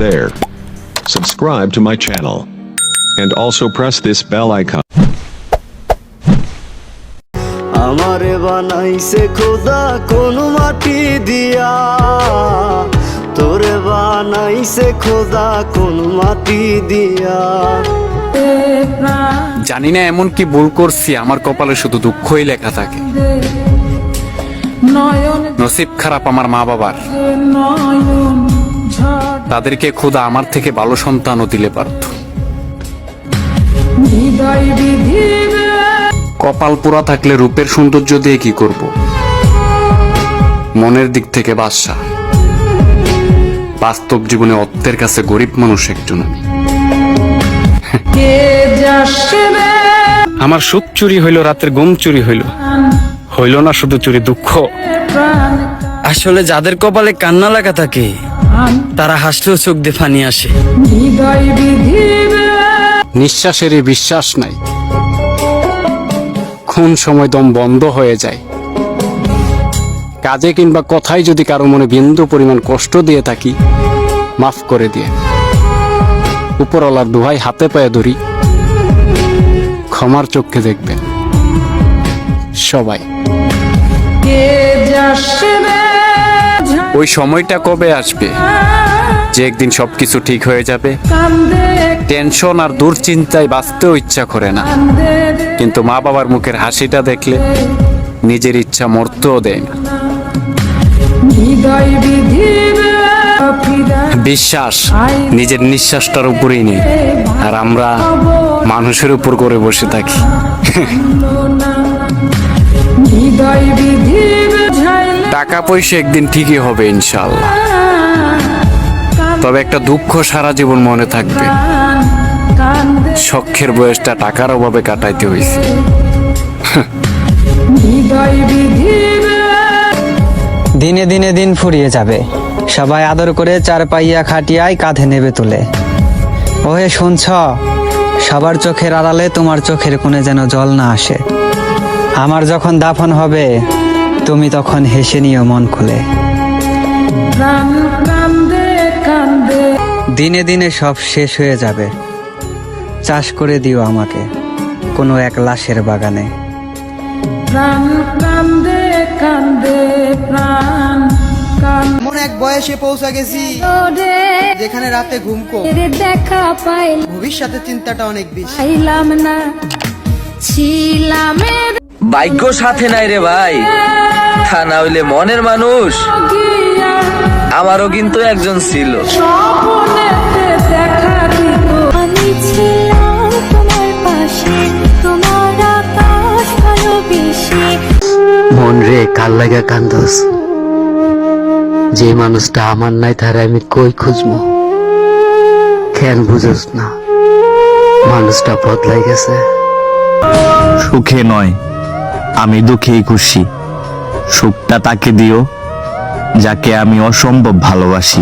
there. Subscribe to my channel. And also press this bell icon. আমারে বানাইছে খোদা কোন মাটি দিয়া, তোরে বানাইছে খোদা কোন মাটি দিয়া। জানি না এমন কি ভুল করছি, আমার কপালে শুধু দুঃখই লেখা থাকে। নসিব খারাপ আমার মা বাবার, তাদেরকে খোদা আমার থেকে ভালো সন্তানও দিলে পারত। কপাল পোড়া থাকলে রূপের সৌন্দর্য দিয়ে কি করব? মনের দিক থেকে বাদশা, বাস্তব জীবনে অর্থের কাছে গরিব মানুষ একজন আমি। আমার সুখ চুরি হইল, রাতের ঘুম চুরি হইল, হইল না শুধু চুরি দুঃখ। আসলে যাদের কপালে কান্না লাগা থাকে তারা হাসলেও চোখ দিয়ে পানি আসে। নিঃশ্বাসের বিশ্বাস নাই, কোন সময় দম বন্ধ হয়ে যায়। কাজে কিংবা কথায় যদি কারো মনে বিন্দু পরিমাণ কষ্ট দিয়ে থাকি, মাফ করে দিয়ে উপরওয়ালার দোহাই হাতে পায়ে ধরি, ক্ষমার চোখে দেখবেন সবাই। ওই সময়টা কবে আসবে যে একদিন সবকিছু ঠিক হয়ে যাবে? টেনশন আর দুশ্চিন্তায় বাঁচতেও ইচ্ছা করে না, কিন্তু মা বাবার মুখের হাসিটা দেখলে নিজের ইচ্ছা মরতেও দেয় না। বিশ্বাস নিজের নিঃশ্বাসটার উপরেই নেই, আর আমরা মানুষের উপর করে বসে থাকি। টাকা পয়সা একদিন ঠিকই হবে ইনশাআল্লাহ, তবে একটা দুঃখ সারা জীবন মনে থাকবে। শখের বয়সটা টাকার অভাবে কাটাইতে হয়েছে। দিনে দিনে দিন ফুরিয়ে যাবে, সবাই আদর করে চার পাইয়া খাটিয়ায় কাঁধে নেবে তুলে। ওহে শুনছ, সবার চোখের আড়ালে তোমার চোখের কোণে যেন জল না আসে। আমার যখন দাফন হবে তুমি তখন হেসে নিও মন খুলে। দিনে দিনে সব শেষ হয়ে যাবে, চাষ করে দিও আমাকে কোনো এক লাশের বাগানে। এমন এক বয়সে পৌঁছা গেছি যেখানে রাতে ঘুম কম, দেখা পাই ভবিষ্যতের চিন্তাটা অনেক বেশি। না ছিলাম ভাগ্য সাথে নাই রে ভাই, তা না হইলে মনের মানুষ আমারও কিন্তু একজন ছিল। আমি ছিলাম তোমার পাশে, তোমার আকাশ ভালোবেসে। মন রে কাল লাগা কান্দস, যে মানুষটা আমার নাই তারে আমি কই খুঁজবো? কেন বুঝোস না মানুষটা বদলাই গেছে। সুখে নয় আমি দুঃখেই খুশি, সুখটা তাকে দিও যাকে আমি অসম্ভব ভালোবাসি।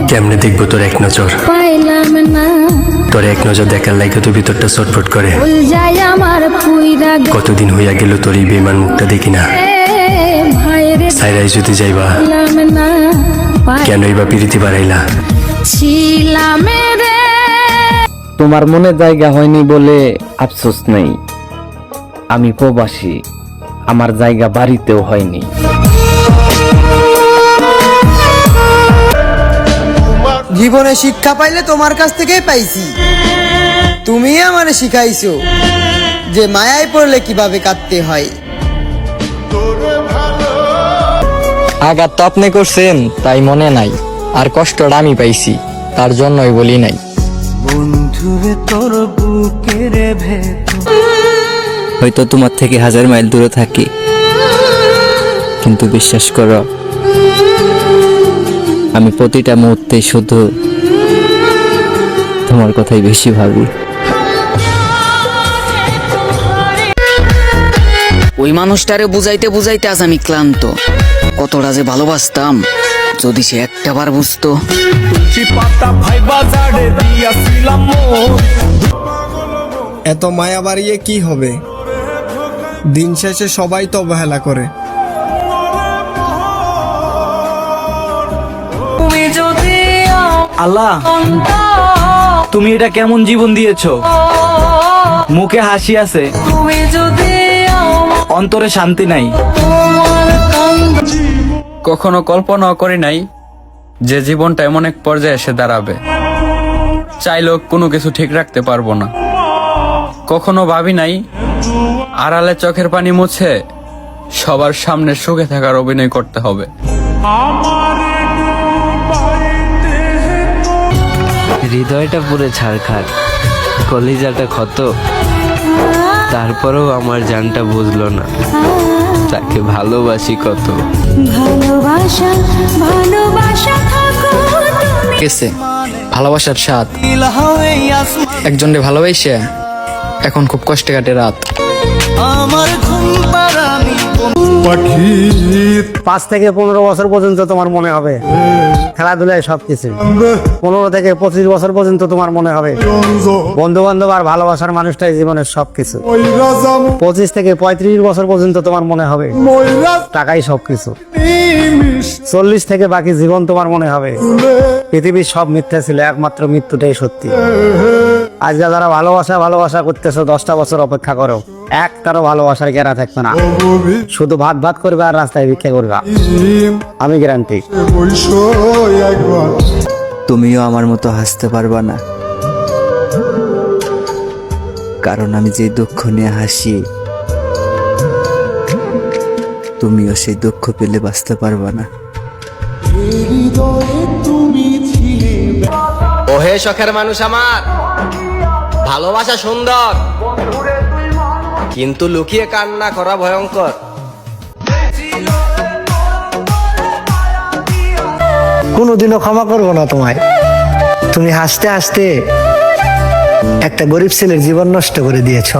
কেমনে দেখবো তোর এক নজর, পাইলাম না তোর এক নজর দেখার লাগে তো ভিতরটা ছটফট করে। ভুল যায় আমার পুইরা কতদিন হইয়া গেল তোর এই বেমান মুখটা দেখি না। ভাইরে সাইরাই যদি যাইবা না কেনই বা পিরিতি বাড়াইলা? ছিলাম রে। তোমার মনে জায়গা হয়নি বলে আফসোস নেই, আমি প্রবাসী, আমার জায়গা বাড়িতেও হয়নি। জীবনে শিক্ষা পাইলে তোমার কাছ থেকেই পাইছি, তুমি আমারে শিখাইছো যে মায়ায় পড়লে কিভাবে কাঁদতে হয়। আঘাত তো আপনি করছেন তাই মনে নাই, আর কষ্টটা আমি পাইছি তার জন্যই বলি নাই। বন্ধুরে তোর বুকের ভেতর, হয়তো তোমার থেকে 1000 মাইল দূরে থাকি, কিন্তু বিশ্বাস করো আমি প্রতিটা মুহূর্তে শুধু তোমার কথাই বেশি ভাবি। ওই মানুষটারে বুঝাইতে বুঝাইতে আজ আমি ক্লান্ত। কতটা যে ভালোবাসতাম, যদি সে একটাবার বুঝতো। এত মায়া বাড়িয়ে কি হবে, দিন শেষে সবাই তো অবহেলা করে। তুমি যদি আল্লাহ, তুমি এটা কেমন জীবন দিয়েছো? মুখে হাসি আছে, অন্তরে শান্তি নাই। কখনো কল্পনাও করি নাই যে জীবনটা এমন এক পর্যায়ে এসে দাঁড়াবে, চাইলেও কোনো কিছু ঠিক রাখতে পারবো না। কখনো ভাবি নাই আড়ালে চোখের পানি মুছে সবার সামনে সুখে থাকার অভিনয় করতে হবে। হৃদয়টা পুরে ছাড়খাড়, কলিজাটা ক্ষত, তারপরেও আমার জানটা বুঝলো না তাকে ভালোবাসি কত। ভালোবাসা ভালোবাসা থাকো তুমি। গেছে ভালোবাসার স্বাদ, একজনকে ভালোবাসে এখন খুব কষ্টে কাটে রাত। আমার ঘুম পাড়ানি 5 থেকে 15 বছর পর্যন্ত তোমার মনে হবে খেলাধুলায় সবকিছু। 15 থেকে 25 বছর পর্যন্ত তোমার মনে হবে বন্ধু বান্ধব আর ভালোবাসার মানুষটাই জীবনের সবকিছু। 25 থেকে 35 বছর পর্যন্ত তোমার মনে হবে টাকাই সবকিছু। 40 থেকে বাকি জীবন তোমার মনে হবে পৃথিবীর সব মিথ্যা ছিল, একমাত্র মৃত্যুটাই সত্যি। আজকে যারা ভালোবাসা করতেছো 10টা বছর অপেক্ষা করো, একটারও ভালোবাসার গেরা থাকবে না। শুধু ভাত ভাত করবে আর রাস্তায় ভিক্ষা করবে, আমি গ্যারান্টি। তুমিও আমার মতো হাসতে পারবা না, কারণ আমি যে দুঃখ নিয়ে হাসি তুমিও সেই দুঃখ পেলে বাঁচতে পারবা না। ওহে শখের মানুষ আমার, ভালোবাসা সুন্দর কিন্তু লুকিয়ে কান্না করা ভয়ঙ্কর। কোনোদিনও ক্ষমা করবো না তোমায়। তুমি হাসতে হাসতে একটা গরিব ছেলের জীবন নষ্ট করে দিয়েছ।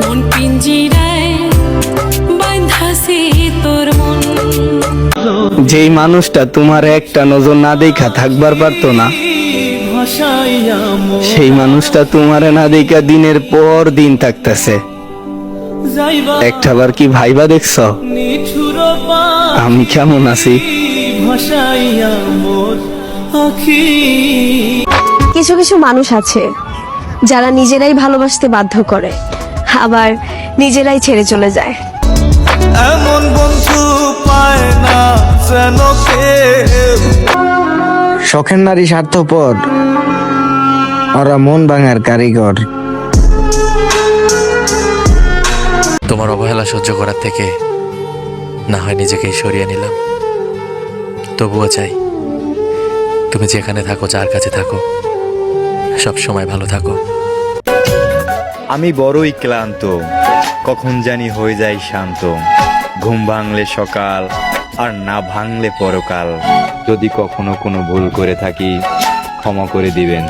মন পিঞ্জিরায় বাঁধাছে তোর মন। যেই মানুষটা তোমার একটা নজর না দেখা থাকবার পারতো না, সেই মানুষটা তোমারে না দেখা দিনের পর দিন থাকতেছে। একটাবার কি ভাইবা দেখছ আমি কেমন আছি? কিছু কিছু মানুষ আছে যারা নিজেরাই ভালোবাসতে বাধ্য করে, আবার নিজেরাই ছেড়ে চলে যায়। এমন বন্ধু পায় না যেন কেউ। শখের নারী স্বার্থপর, ওরা মন ভাঙার কারিগর। তোমার অবহেলা সহ্য করার থেকে না হয় নিজেকেই সরিয়ে নিলাম। তবুও চাই তুমি যেখানে থাকো, যার কাছে থাকো, সব সময় ভালো থাকো। আমি বড়ই ক্লান্ত, কখন জানি হয়ে যাই শান্ত। ঘুম ভাঙলে সকাল আর না ভাঙলে পরকাল। যদি কখনো কোনো ভুল করে থাকি ক্ষমা করে দিবেন।